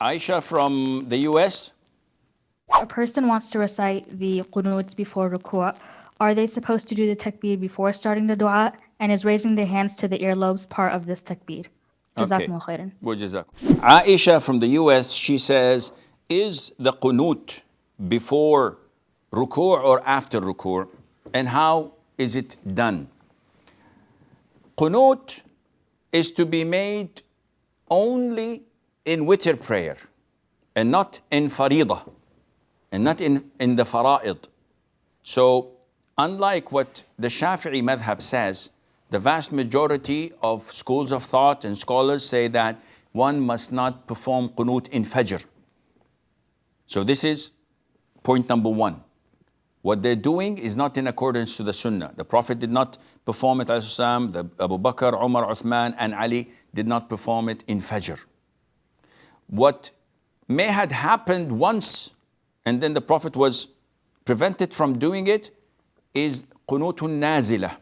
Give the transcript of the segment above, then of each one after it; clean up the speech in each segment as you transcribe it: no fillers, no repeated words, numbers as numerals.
Aisha from the US. A person wants to recite the Qunoot before Ruku'. Are they supposed to do the Takbir before starting the dua? And is raising the hands to the earlobes part of this Takbir? Jazakumullah khairan. Aisha from the US, she says, is the Qunoot before Ruku' or after Ruku'? And how is it done? Qunoot is to be made only in witr prayer and not in faridah and not in the fara'id. So unlike what the Shafi'i madhab says, the vast majority of schools of thought and scholars say that one must not perform Qunoot in Fajr. So this is point number one. What they're doing is not in accordance to the Sunnah. The Prophet did not perform it, the Abu Bakr, Umar, Uthman, and Ali did not perform it in Fajr. What may have happened once, and then the Prophet was prevented from doing it, is Qunutun Nazila.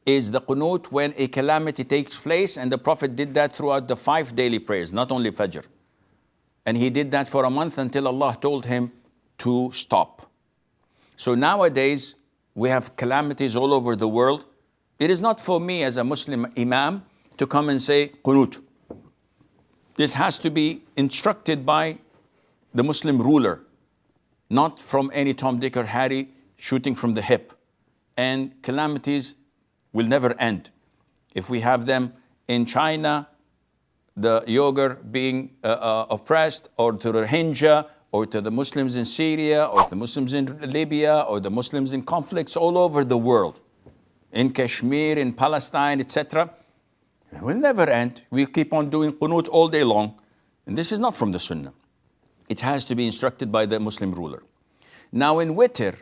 Is the Qunoot when a calamity takes place, and the Prophet did that throughout the 5 daily prayers, not only Fajr. And he did that for a month until Allah told him to stop. So nowadays, we have calamities all over the world. It is not for me as a Muslim Imam to come and say Qunoot. This has to be instructed by the Muslim ruler, not from any Tom, Dick, or Harry shooting from the hip. And calamities will never end. If we have them in China, the Uyghur being oppressed, or to the Rohingya, or to the Muslims in Syria, or the Muslims in Libya, or the Muslims in conflicts all over the world, in Kashmir, in Palestine, etc., it will never end. We keep on doing Qunoot all day long. And this is not from the Sunnah. It has to be instructed by the Muslim ruler. Now in Witr,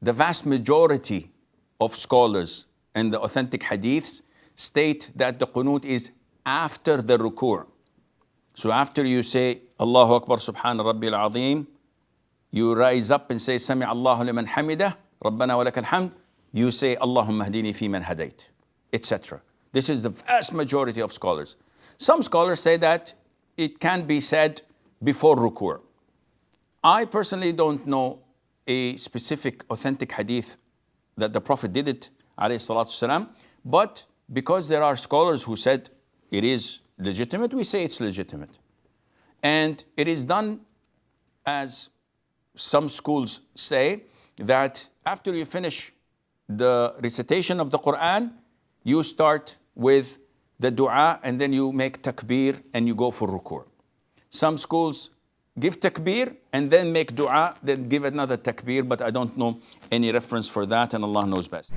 the vast majority of scholars and the authentic hadiths state that the Qunoot is after the Ruku'. So after you say Allahu Akbar Subhana Rabbil Azim, you rise up and say Sami Allahu liman hamidah, Rabbana wa lakal hamd, you say Allahumma hdini fi man hadayt, etc. This is the vast majority of scholars. Some scholars say that it can be said before Ruku'. I personally don't know a specific authentic hadith that the Prophet did it, alayhi salatu salam, but because there are scholars who said it is legitimate, we say it's legitimate. And it is done as some schools say, that after you finish the recitation of the Quran, you start with the dua and then you make takbir and you go for ruku'. Some schools give takbir and then make dua, then give another takbir, but I don't know any reference for that, and Allah knows best.